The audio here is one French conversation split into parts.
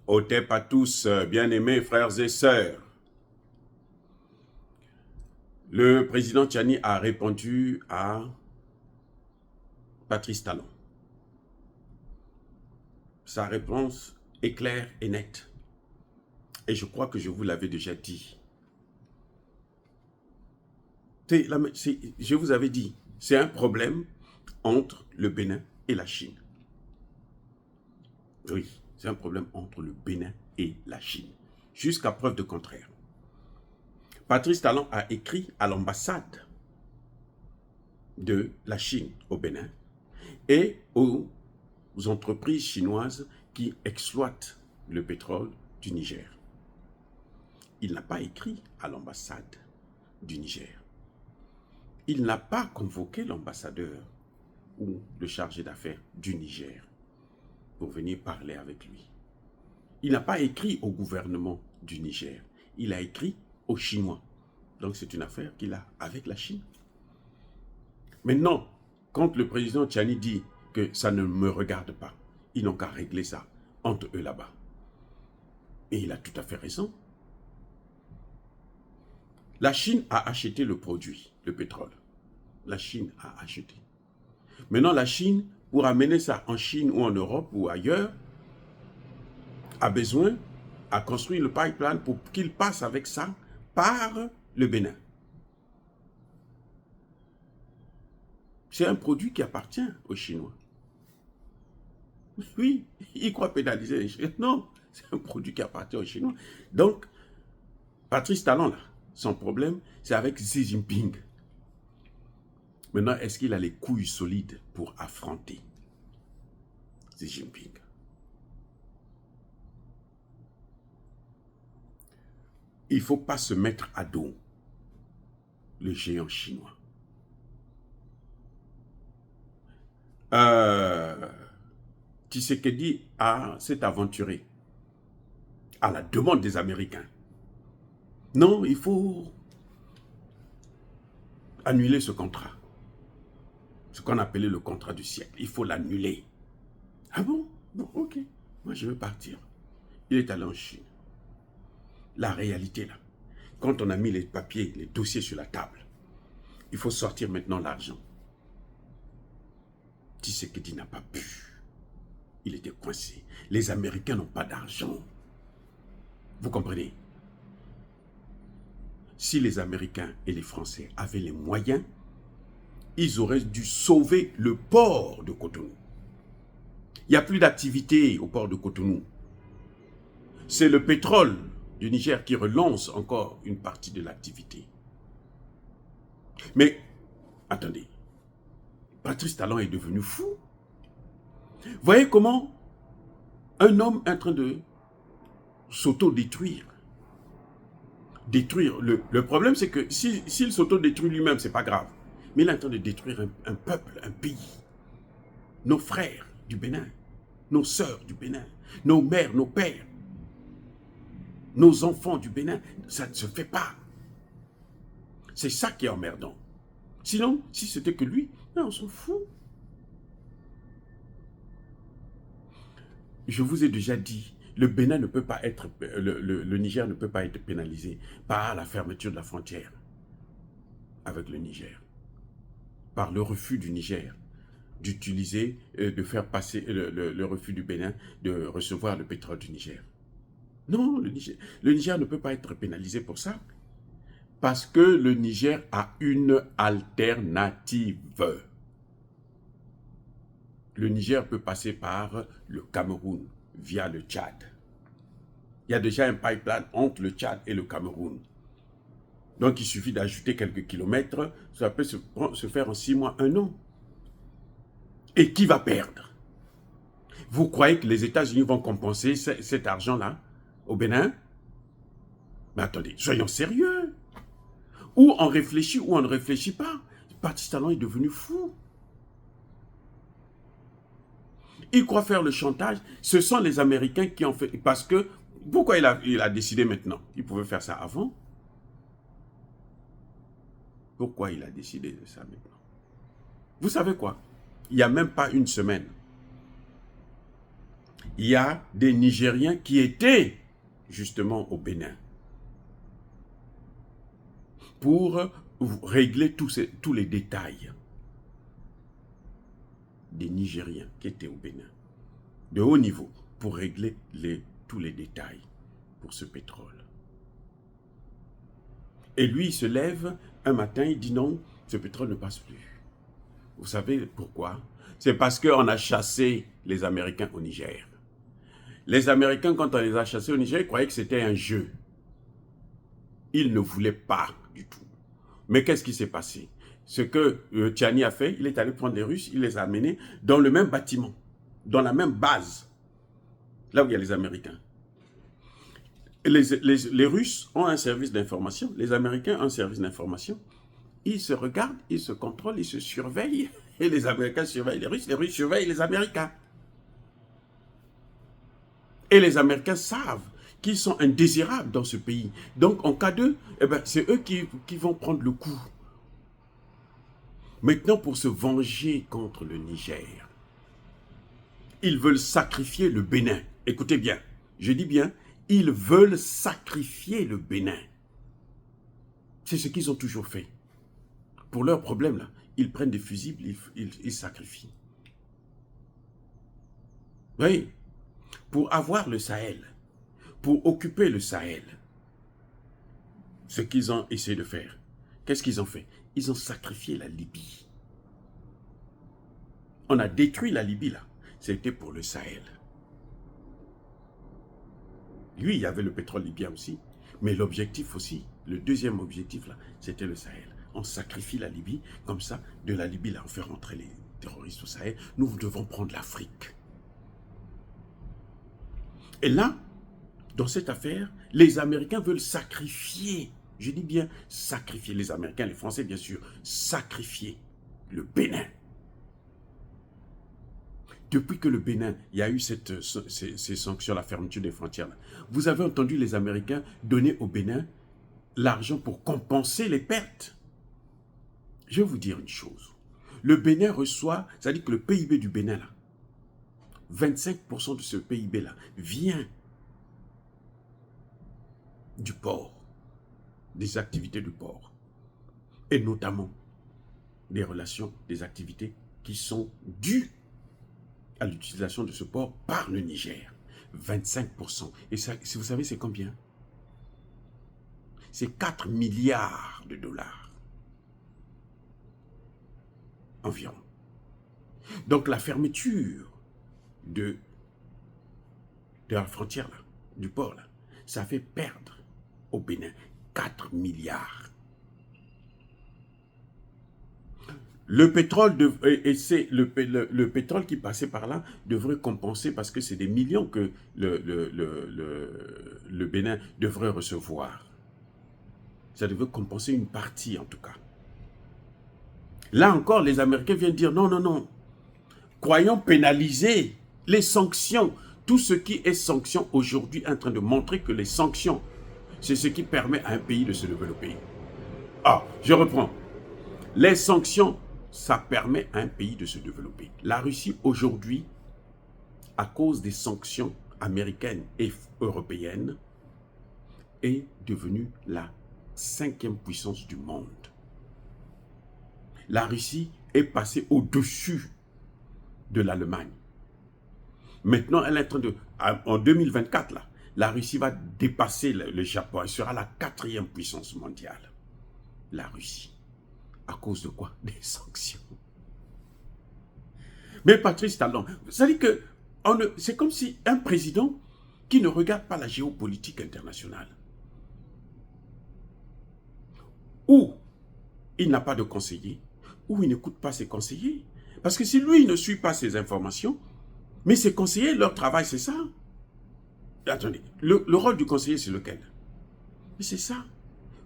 Otep à tous, bien-aimés frères et sœurs. Le président Tchani a répondu à Patrice Talon. Sa réponse est claire et nette. Et je crois que je vous l'avais déjà dit. Je vous avais dit, c'est un problème entre le Bénin et la Chine. Oui, c'est un problème entre le Bénin et la Chine. Jusqu'à preuve de contraire. Patrice Talon a écrit à l'ambassade de la Chine au Bénin et aux entreprises chinoises qui exploitent le pétrole du Niger. Il n'a pas écrit à l'ambassade du Niger. Il n'a pas convoqué l'ambassadeur ou le chargé d'affaires du Niger pour venir parler avec lui. Il n'a pas écrit au gouvernement du Niger. Il a écrit aux Chinois. Donc c'est une affaire qu'il a avec la Chine. Maintenant, quand le président Tchani dit que ça ne me regarde pas, ils n'ont qu'à régler ça entre eux là-bas. Et il a tout à fait raison. La Chine a acheté le produit, le pétrole. La Chine a acheté. Maintenant, la Chine, pour amener ça en Chine ou en Europe ou ailleurs, a besoin, a construit le pipeline pour qu'il passe avec ça par le Bénin. C'est un produit qui appartient aux Chinois. Oui, ils croient pénaliser les Chinois. Non, c'est un produit qui appartient aux Chinois. Donc, Patrice Talon, là, son problème, c'est avec Xi Jinping. Maintenant, est-ce qu'il a les couilles solides pour affronter Xi Jinping? Il ne faut pas se mettre à dos le géant chinois. Tshisekedi s'est aventuré à la demande des Américains. Non, il faut annuler ce contrat. Ce qu'on appelait le contrat du siècle. Il faut l'annuler. Ah bon? Bon, ok. Moi, je veux partir. Il est allé en Chine. La réalité, là, quand on a mis les papiers, les dossiers sur la table, il faut sortir maintenant l'argent. Tshisekedi n'a pas pu. Il était coincé. Les Américains n'ont pas d'argent. Vous comprenez? Si les Américains et les Français avaient les moyens, ils auraient dû sauver le port de Cotonou. Il n'y a plus d'activité au port de Cotonou. C'est le pétrole du Niger qui relance encore une partie de l'activité. Mais, attendez, Patrice Talon est devenu fou. Voyez comment un homme est en train de s'auto-détruire. Le problème, c'est que s'il s'auto-détruit lui-même, c'est pas grave. Mais il est en train de détruire un peuple, un pays. Nos frères du Bénin, nos sœurs du Bénin, nos mères, nos pères, nos enfants du Bénin. Ça ne se fait pas. C'est ça qui est emmerdant. Sinon, si c'était que lui, on s'en fout. Je vous ai déjà dit, le Bénin ne peut pas être, le Niger ne peut pas être pénalisé par la fermeture de la frontière avec le Niger, par le refus du Niger d'utiliser, de faire passer le refus du Bénin de recevoir le pétrole du Niger. Non, le Niger ne peut pas être pénalisé pour ça, parce que le Niger a une alternative. Le Niger peut passer par le Cameroun via le Tchad. Il y a déjà un pipeline entre le Tchad et le Cameroun. Donc il suffit d'ajouter quelques kilomètres, ça peut se faire en 6 mois, 1 an. Et qui va perdre? Vous croyez que les États-Unis vont compenser cet argent-là au Bénin? Mais attendez, soyons sérieux. Ou on réfléchit ou on ne réfléchit pas. Patrice Talon est devenu fou. Il croit faire le chantage. Ce sont les Américains qui ont fait. Parce que, pourquoi il a décidé maintenant? Il pouvait faire ça avant. Pourquoi il a décidé de ça maintenant? Vous savez quoi? Il n'y a même pas une semaine. il y a des Nigériens qui étaient justement au Bénin pour régler tous les détails. Des Nigériens qui étaient au Bénin, de haut niveau, pour régler tous les détails pour ce pétrole. Et lui, il se lève un matin, il dit non, ce pétrole ne passe plus. Vous savez pourquoi? C'est parce qu'on a chassé les Américains au Niger. Les Américains, quand on les a chassés au Niger, ils croyaient que c'était un jeu. Ils ne voulaient pas du tout. Mais qu'est-ce qui s'est passé? Ce que Tchani a fait, il est allé prendre les Russes, il les a amenés dans le même bâtiment, dans la même base, là où il y a les Américains. Les Russes ont un service d'information, les Américains ont un service d'information. Ils se regardent, ils se contrôlent, ils se surveillent. Et les Américains surveillent les Russes surveillent les Américains. Et les Américains savent qu'ils sont indésirables dans ce pays. Donc, en cas d'eux, eh ben, c'est eux qui vont prendre le coup. Maintenant, pour se venger contre le Niger, ils veulent sacrifier le Bénin. Écoutez bien, je dis bien, ils veulent sacrifier le Bénin. C'est ce qu'ils ont toujours fait. Pour leurs problèmes, là, ils prennent des fusibles, ils sacrifient. Oui, pour avoir le Sahel, pour occuper le Sahel, ce qu'ils ont essayé de faire, qu'est-ce qu'ils ont fait? Ils ont sacrifié la Libye. On a détruit la Libye, là. C'était pour le Sahel. Lui, il y avait le pétrole libyen aussi. Mais l'objectif aussi, le deuxième objectif, là, c'était le Sahel. On sacrifie la Libye, comme ça, de la Libye, là, on fait rentrer les terroristes au Sahel. Nous devons prendre l'Afrique. Et là, dans cette affaire, les Américains veulent sacrifier, je dis bien sacrifier, les Américains, les Français, bien sûr, sacrifier le Bénin. Depuis que le Bénin, il y a eu ces sanctions, la fermeture des frontières, là, vous avez entendu les Américains donner au Bénin l'argent pour compenser les pertes. Je vais vous dire une chose. Le Bénin reçoit, c'est-à-dire que le PIB du Bénin, là, 25% de ce PIB-là vient du port, des activités du port, et notamment des relations, des activités qui sont dues à l'utilisation de ce port par le Niger. 25%. Et ça, si vous savez, c'est combien? C'est 4 milliards de dollars. Environ. Donc la fermeture de la frontière, là, du port, là, ça fait perdre au Bénin 4 milliards. Le pétrole, le pétrole qui passait par là devrait compenser parce que c'est des millions que le Bénin devrait recevoir. Ça devait compenser une partie en tout cas. Là encore, les Américains viennent dire non, non, non. Croyons pénaliser les sanctions. Tout ce qui est sanction aujourd'hui est en train de montrer que les sanctions, c'est ce qui permet à un pays de se développer. Ah, je reprends. Les sanctions, ça permet à un pays de se développer. La Russie, aujourd'hui, à cause des sanctions américaines et européennes, est devenue la 5e puissance du monde. La Russie est passée au-dessus de l'Allemagne. Maintenant, elle est en train de... En 2024, là, la Russie va dépasser le Japon. Elle sera la 4e puissance mondiale. La Russie. À cause de quoi? Des sanctions. Mais Patrice Talon, ça dit que c'est comme si un président qui ne regarde pas la géopolitique internationale, ou il n'a pas de conseiller, ou il n'écoute pas ses conseillers. Parce que si lui il ne suit pas ses informations, mais ses conseillers, leur travail c'est ça. Attendez, le rôle du conseiller c'est lequel? Mais c'est ça.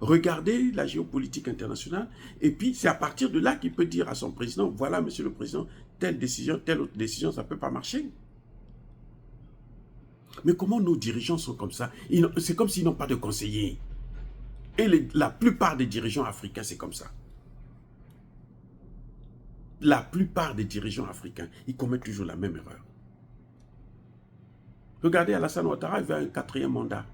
Regarder la géopolitique internationale, et puis c'est à partir de là qu'il peut dire à son président, voilà monsieur le président, telle décision, telle autre décision, ça ne peut pas marcher. Mais comment nos dirigeants sont comme ça? C'est comme s'ils n'ont pas de conseillers. Et la plupart des dirigeants africains, c'est comme ça. La plupart des dirigeants africains, ils commettent toujours la même erreur. Regardez, Alassane Ouattara, il veut un 4e mandat.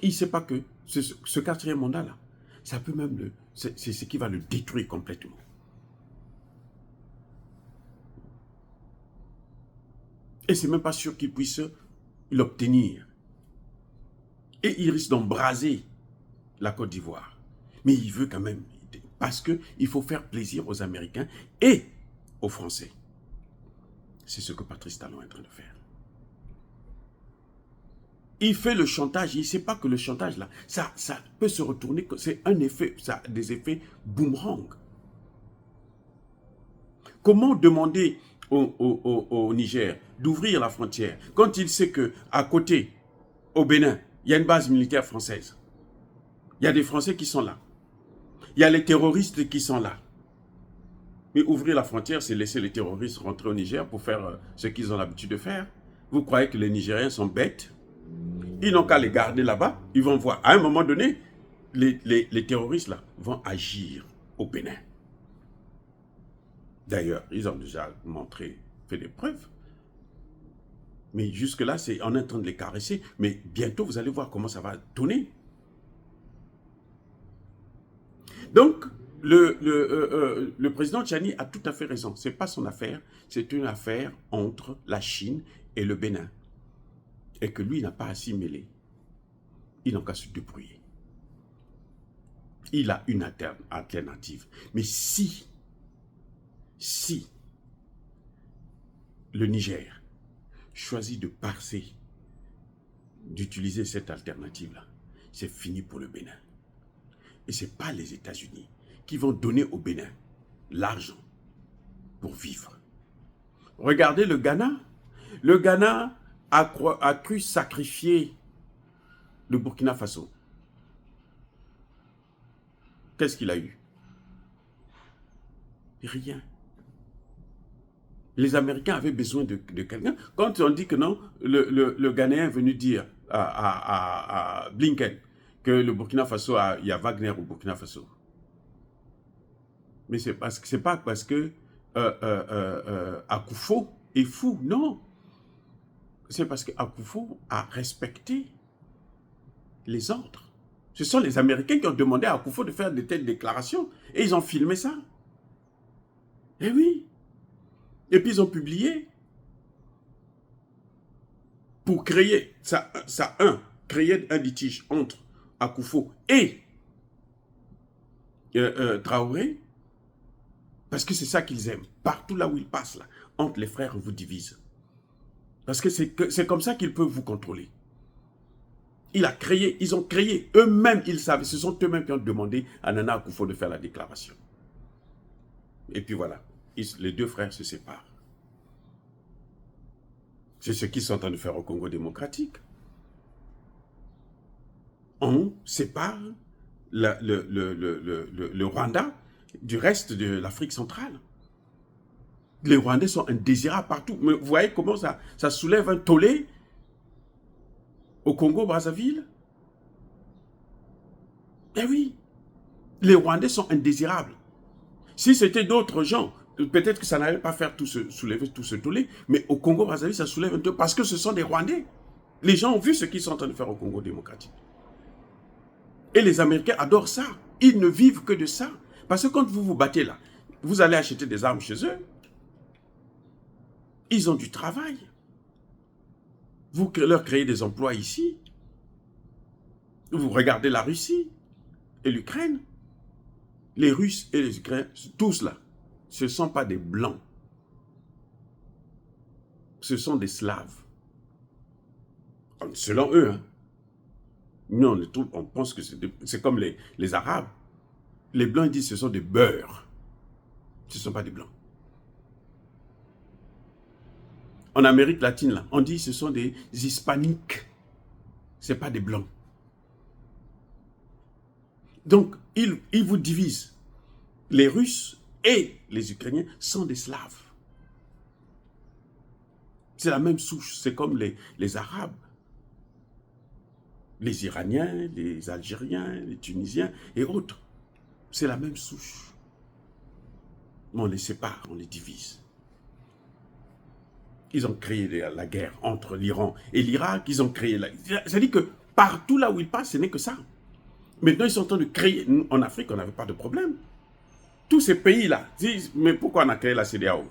Il ne sait pas que ce 4e mandat-là, ça peut même c'est ce qui va le détruire complètement. Et c'est même pas sûr qu'il puisse l'obtenir. Et il risque d'embraser la Côte d'Ivoire. Mais il veut quand même, parce qu'il faut faire plaisir aux Américains et aux Français. C'est ce que Patrice Talon est en train de faire. Il fait le chantage, il ne sait pas que le chantage là, ça peut se retourner, c'est un effet, ça a des effets boomerang. Comment demander au Niger d'ouvrir la frontière quand il sait qu'à côté, au Bénin, il y a une base militaire française. Il y a des Français qui sont là. Il y a les terroristes qui sont là. Mais ouvrir la frontière, c'est laisser les terroristes rentrer au Niger pour faire ce qu'ils ont l'habitude de faire. Vous croyez que les Nigériens sont bêtes? Ils n'ont qu'à les garder là-bas. Ils vont voir. À un moment donné, les terroristes là vont agir au Bénin. D'ailleurs, ils ont déjà fait des preuves. Mais jusque-là, on est en train de les caresser. Mais bientôt, vous allez voir comment ça va tourner. Donc, le président Tchani a tout à fait raison. Ce n'est pas son affaire. C'est une affaire entre la Chine et le Bénin. Et que lui n'a pas à s'y mêler. Il n'a qu'à se débrouiller. Il a une alternative. Mais si le Niger choisit de passer, d'utiliser cette alternative-là, c'est fini pour le Bénin. Et ce n'est pas les États-Unis qui vont donner au Bénin l'argent pour vivre. Regardez le Ghana. Le Ghana a cru sacrifier le Burkina Faso. Qu'est-ce qu'il a eu? Rien. Les Américains avaient besoin de quelqu'un. Quand on dit que non, le Ghanéen est venu dire à Blinken que le Burkina Faso, il y a Wagner au Burkina Faso. Mais c'est pas parce que Akufo est fou, non. C'est parce que Akufo a respecté les ordres. Ce sont les Américains qui ont demandé à Akufo de faire de telles déclarations. Et ils ont filmé ça. Eh oui. Et puis ils ont publié. Pour créer, créer un litige entre Akufo et Traoré. Parce que c'est ça qu'ils aiment. Partout là où ils passent, là, entre les frères, on vous divise. Parce que c'est comme ça qu'ils peuvent vous contrôler. Ils ont créé, eux-mêmes, ils savent, ce sont eux-mêmes qui ont demandé à Nana Akufo de faire la déclaration. Et puis voilà, les deux frères se séparent. C'est ce qu'ils sont en train de faire au Congo démocratique. On sépare le Rwanda du reste de l'Afrique centrale. Les Rwandais sont indésirables partout. Mais vous voyez comment ça soulève un tollé au Congo-Brazzaville? Eh oui, les Rwandais sont indésirables. Si c'était d'autres gens, peut-être que ça n'allait pas faire soulever tout ce tollé, mais au Congo-Brazzaville, ça soulève un tollé parce que ce sont des Rwandais. Les gens ont vu ce qu'ils sont en train de faire au Congo démocratique. Et les Américains adorent ça. Ils ne vivent que de ça. Parce que quand vous vous battez là, vous allez acheter des armes chez eux. Ils ont du travail. Vous leur créez des emplois ici. Vous regardez la Russie et l'Ukraine. Les Russes et les Ukrainiens, tous là, ce ne sont pas des Blancs. Ce sont des Slaves. Selon eux, hein. Nous, on pense que c'est comme les Arabes. Les Blancs disent que ce sont des beurs. Ce ne sont pas des Blancs. En Amérique latine, là, on dit que ce sont des Hispaniques. Ce n'est pas des Blancs. Donc, ils vous divisent. Les Russes et les Ukrainiens sont des Slaves. C'est la même souche. C'est comme les Arabes. Les Iraniens, les Algériens, les Tunisiens et autres. C'est la même souche. Mais on les sépare, on les divise. ils ont créé la guerre entre l'Iran et l'Irak, ils ont créé c'est-à-dire que partout là où ils passent, ce n'est que ça. Maintenant, ils sont en train de créer... En Afrique, on n'avait pas de problème. Tous ces pays-là disent, mais pourquoi on a créé la CEDEAO?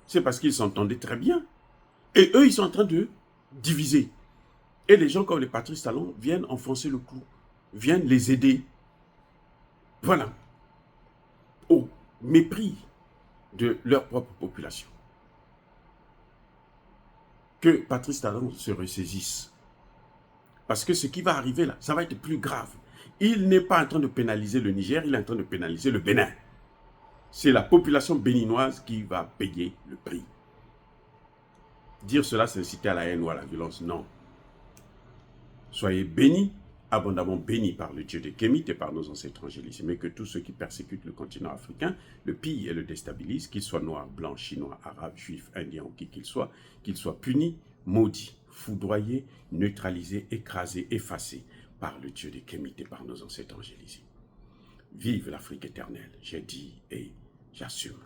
C'est parce qu'ils s'entendaient très bien. Et eux, ils sont en train de diviser. Et les gens comme les Patrice Talon viennent enfoncer le clou, viennent les aider. Voilà. Au mépris de leur propre population. Que Patrice Talon se ressaisisse. Parce que ce qui va arriver là, ça va être plus grave. Il n'est pas en train de pénaliser le Niger, il est en train de pénaliser le Bénin. C'est la population béninoise qui va payer le prix. Dire cela, c'est inciter à la haine ou à la violence, non. Soyez bénis, abondamment bénis par le Dieu des Kémites et par nos ancêtres angélisés, mais que tous ceux qui persécutent le continent africain le pillent et le déstabilisent, qu'ils soient noirs, blancs, chinois, arabes, juifs, indiens ou qui qu'ils soient punis, maudits, foudroyés, neutralisés, écrasés, effacés par le Dieu des Kémites et par nos ancêtres angélisés. Vive l'Afrique éternelle, j'ai dit et j'assume.